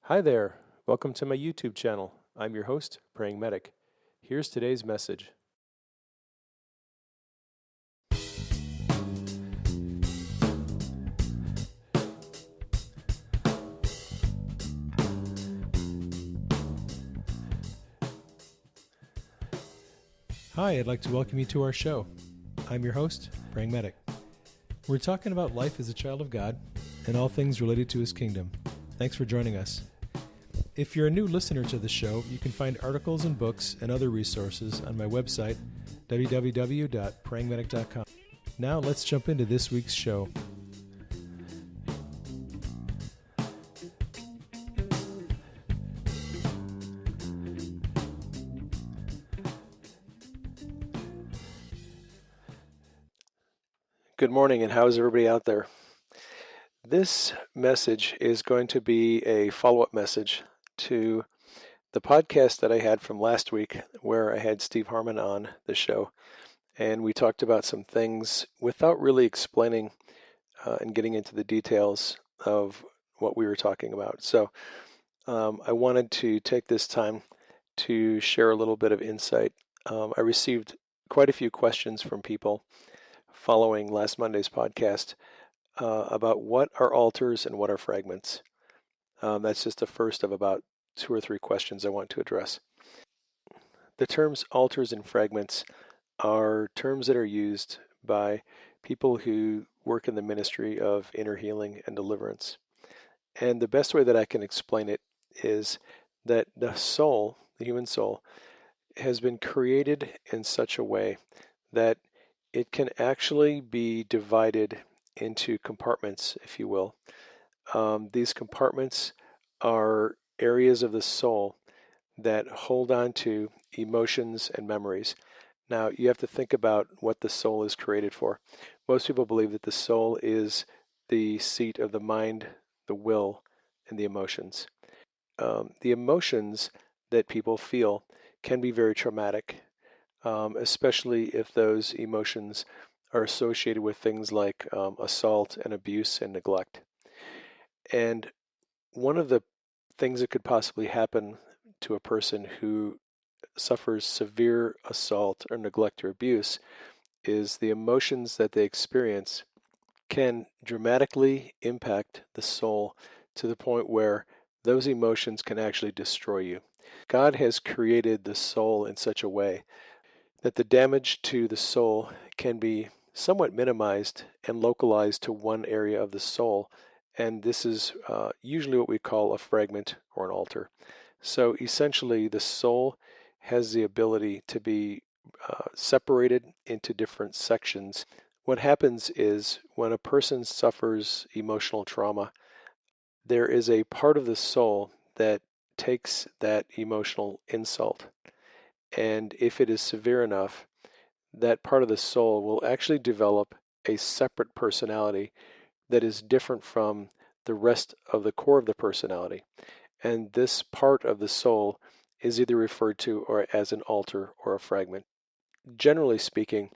Hi there. Welcome to my YouTube channel. I'm your host, Praying Medic. Here's today's message. Hi, I'd like to welcome you to our show. I'm your host, Praying Medic. We're talking about life as a child of God and all things related to His kingdom. Thanks for joining us. If you're a new listener to the show, you can find articles and books and other resources on my website, www.prayingmedic.com. Now let's jump into this week's show. Good morning, and how's everybody out there? This message is going to be a follow-up message to the podcast that I had from last week where I had Steve Harmon on the show, and we talked about some things without really explaining and getting into the details of what we were talking about. So I wanted to take this time to share a little bit of insight. I received quite a few questions from people following last Monday's podcast about what are altars and what are fragments. That's just the first of about 2 or 3 questions I want to address. The terms altars and fragments are terms that are used by people who work in the ministry of inner healing and deliverance. And the best way that I can explain it is that the soul, the human soul, has been created in such a way that it can actually be divided into compartments, if you will. These compartments are areas of the soul that hold on to emotions and memories. Now, you have to think about what the soul is created for. Most people believe that the soul is the seat of the mind, the will, and the emotions. The emotions that people feel can be very traumatic, especially if those emotions are associated with things like assault and abuse and neglect. And one of the things that could possibly happen to a person who suffers severe assault or neglect or abuse is the emotions that they experience can dramatically impact the soul to the point where those emotions can actually destroy you. God has created the soul in such a way that the damage to the soul can be somewhat minimized and localized to one area of the soul, and this is usually what we call a fragment or an altar. So essentially, the soul has the ability to be separated into different sections. What happens is when a person suffers emotional trauma, there is a part of the soul that takes that emotional insult. And if it is severe enough, that part of the soul will actually develop a separate personality that is different from the rest of the core of the personality. And this part of the soul is either referred to or as an altar or a fragment. Generally speaking,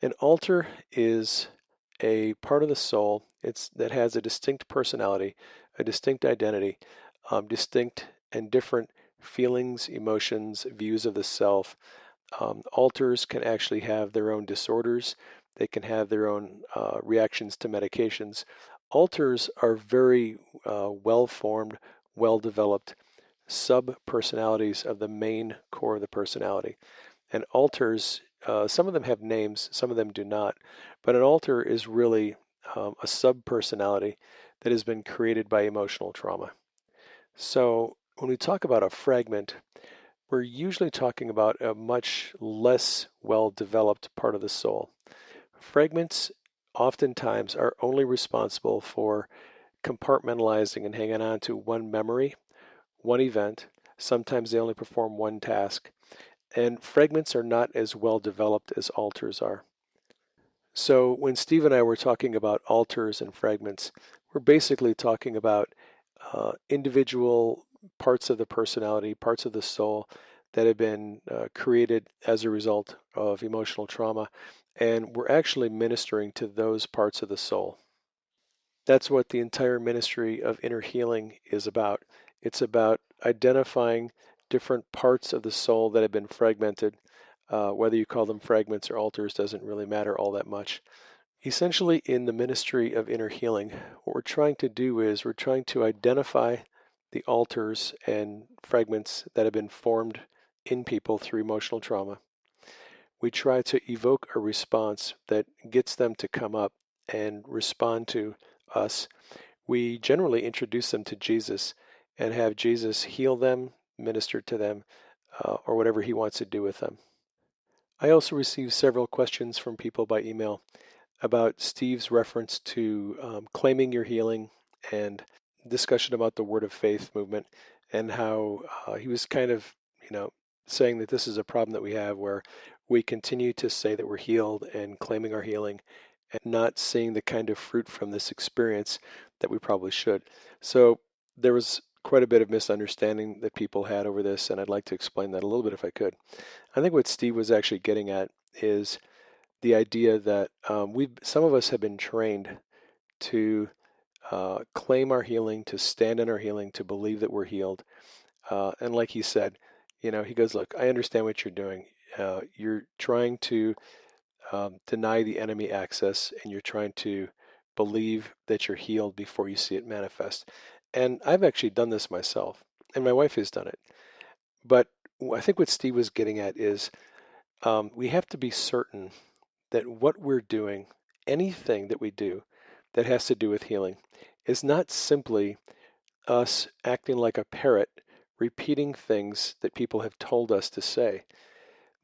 an altar is a part of the soul that has a distinct personality, a distinct identity, distinct and different feelings, emotions, views of the self. Altars can actually have their own disorders. They can have their own reactions to medications. Altars are very well-formed, well-developed sub-personalities of the main core of the personality. And altars, some of them have names, some of them do not. But an altar is really a sub-personality that has been created by emotional trauma. So when we talk about a fragment, we're usually talking about a much less well-developed part of the soul. Fragments oftentimes are only responsible for compartmentalizing and hanging on to one memory, one event. Sometimes they only perform one task. And fragments are not as well developed as altars are. So when Steve and I were talking about altars and fragments, we're basically talking about individual parts of the personality, parts of the soul that have been created as a result of emotional trauma, and we're actually ministering to those parts of the soul. That's what the entire ministry of inner healing is about, It's about identifying different parts of the soul that have been fragmented. Whether you call them fragments or altars doesn't really matter all that much. Essentially, in the ministry of inner healing, what we're trying to do is we're trying to identify the altars and fragments that have been formed in people through emotional trauma. We try to evoke a response that gets them to come up and respond to us. We generally introduce them to Jesus and have Jesus heal them, minister to them, or whatever he wants to do with them. I also received several questions from people by email about Steve's reference to claiming your healing and discussion about the Word of Faith movement and how he was kind of, saying that this is a problem that we have where we continue to say that we're healed and claiming our healing and not seeing the kind of fruit from this experience that we probably should. So there was quite a bit of misunderstanding that people had over this, and I'd like to explain that a little bit if I could. I think what Steve was actually getting at is the idea that some of us have been trained to claim our healing, to stand in our healing, to believe that we're healed. And like he said, he goes, look, I understand what you're doing. You're trying to deny the enemy access, and you're trying to believe that you're healed before you see it manifest. And I've actually done this myself, and my wife has done it. But I think what Steve was getting at is we have to be certain that what we're doing, anything that we do that has to do with healing, is not simply us acting like a parrot, repeating things that people have told us to say.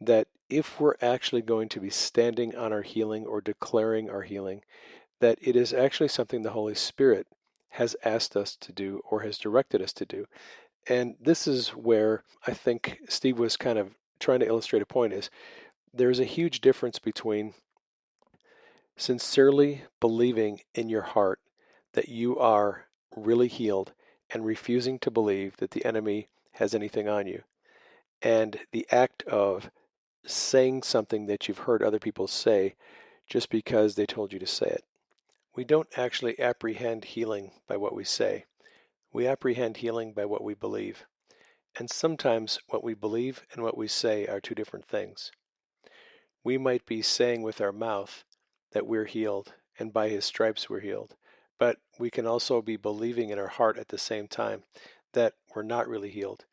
That if we're actually going to be standing on our healing or declaring our healing, that it is actually something the Holy Spirit has asked us to do or has directed us to do. And this is where I think Steve was kind of trying to illustrate a point is there's a huge difference between sincerely believing in your heart that you are really healed and refusing to believe that the enemy has anything on you, and the act of saying something that you've heard other people say just because they told you to say it. We don't actually apprehend healing by what we say. We apprehend healing by what we believe. And sometimes what we believe and what we say are two different things. We might be saying with our mouth that we're healed and by his stripes we're healed, but we can also be believing in our heart at the same time that we're not really healed.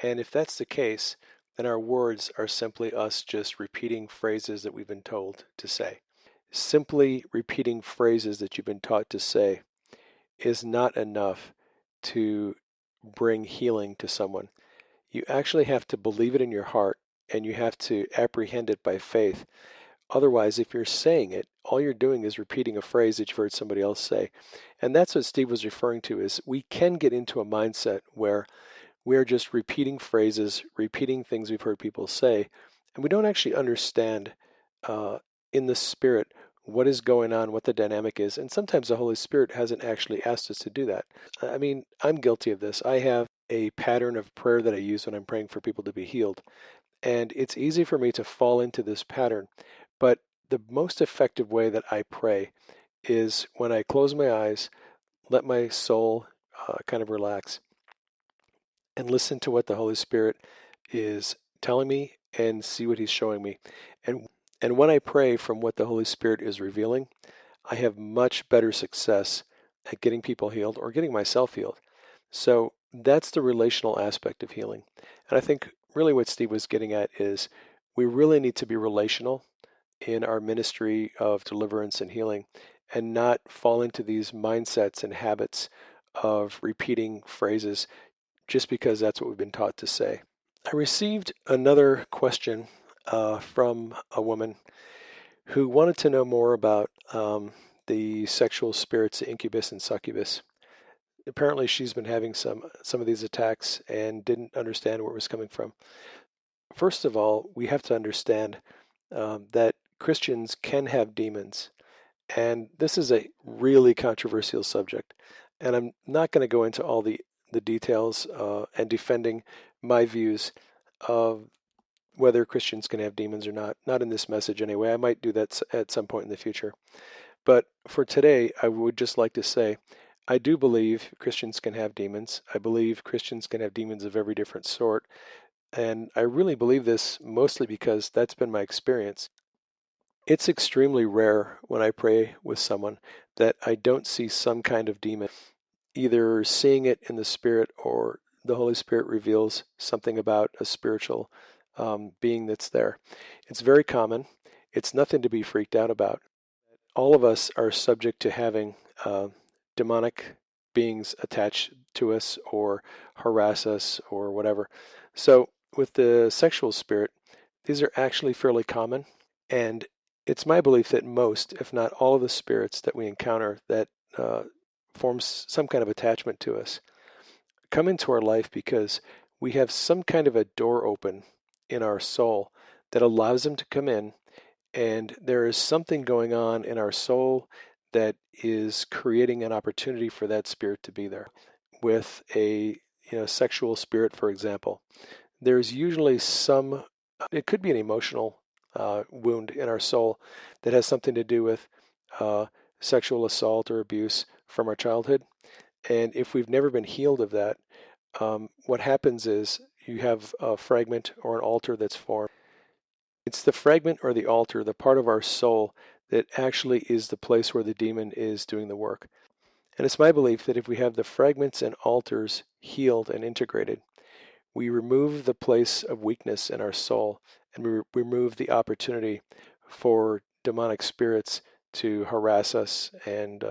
And if that's the case, then our words are simply us just repeating phrases that we've been told to say. Simply repeating phrases that you've been taught to say is not enough to bring healing to someone. You actually have to believe it in your heart and you have to apprehend it by faith. Otherwise, if you're saying it, all you're doing is repeating a phrase that you've heard somebody else say. And that's what Steve was referring to is we can get into a mindset where we're just repeating phrases, repeating things we've heard people say, and we don't actually understand uh, in the spirit what is going on, what the dynamic is. And sometimes the Holy Spirit hasn't actually asked us to do that. I mean, I'm guilty of this. I have a pattern of prayer that I use when I'm praying for people to be healed. And it's easy for me to fall into this pattern. But the most effective way that I pray is when I close my eyes, let my soul kind of relax, and listen to what the Holy Spirit is telling me and see what He's showing me. And when I pray from what the Holy Spirit is revealing, I have much better success at getting people healed or getting myself healed. So that's the relational aspect of healing. And I think really what Steve was getting at is we really need to be relational in our ministry of deliverance and healing and not fall into these mindsets and habits of repeating phrases just because that's what we've been taught to say. I received another question from a woman who wanted to know more about the sexual spirits, the incubus and succubus. Apparently, she's been having some of these attacks and didn't understand where it was coming from. First of all, we have to understand that Christians can have demons, and this is a really controversial subject. And I'm not going to go into all the details and defending my views of whether Christians can have demons or not in this message anyway. I might do that at some point in the future. But for today, I would just like to say I do believe Christians can have demons. I believe Christians can have demons of every different sort. And I really believe this mostly because that's been my experience. It's extremely rare when I pray with someone that I don't see some kind of demon, either seeing it in the spirit or the Holy Spirit reveals something about a spiritual being that's there. It's very common. It's nothing to be freaked out about. All of us are subject to having demonic beings attached to us or harass us or whatever. So, with the sexual spirit, these are actually fairly common. And it's my belief that most, if not all of the spirits that we encounter that uh, forms some kind of attachment to us come into our life because we have some kind of a door open in our soul that allows them to come in, and there is something going on in our soul that is creating an opportunity for that spirit to be there. With a sexual spirit, for example, there's usually some, it could be an emotional wound in our soul that has something to do with uh, sexual assault or abuse from our childhood. And if we've never been healed of that, what happens is you have a fragment or an altar that's formed. It's the fragment or the altar, the part of our soul that actually is the place where the demon is doing the work. And it's my belief that if we have the fragments and altars healed and integrated, we remove the place of weakness in our soul and we remove the opportunity for demonic spirits to harass us and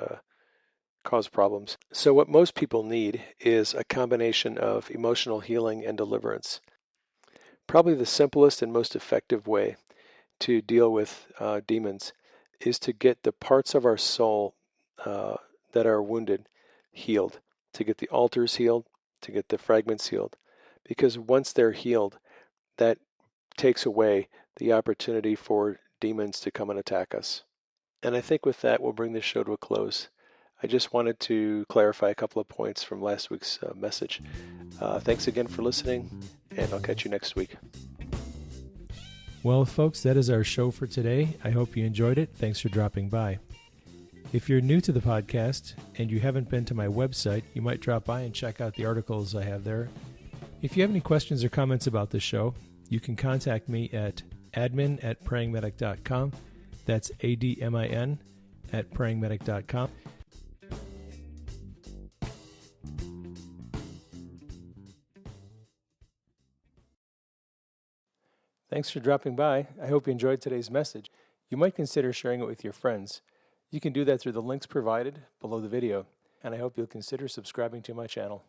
cause problems. So, what most people need is a combination of emotional healing and deliverance. Probably the simplest and most effective way to deal with demons is to get the parts of our soul uh, that are wounded healed, to get the altars healed, to get the fragments healed. Because once they're healed, that takes away the opportunity for demons to come and attack us. And I think with that, we'll bring this show to a close. I just wanted to clarify a couple of points from last week's message. Thanks again for listening, and I'll catch you next week. Well, folks, that is our show for today. I hope you enjoyed it. Thanks for dropping by. If you're new to the podcast and you haven't been to my website, you might drop by and check out the articles I have there. If you have any questions or comments about the show, you can contact me at admin@prayingmedic.com. That's ADMIN at prayingmedic.com. Thanks for dropping by. I hope you enjoyed today's message. You might consider sharing it with your friends. You can do that through the links provided below the video, and I hope you'll consider subscribing to my channel.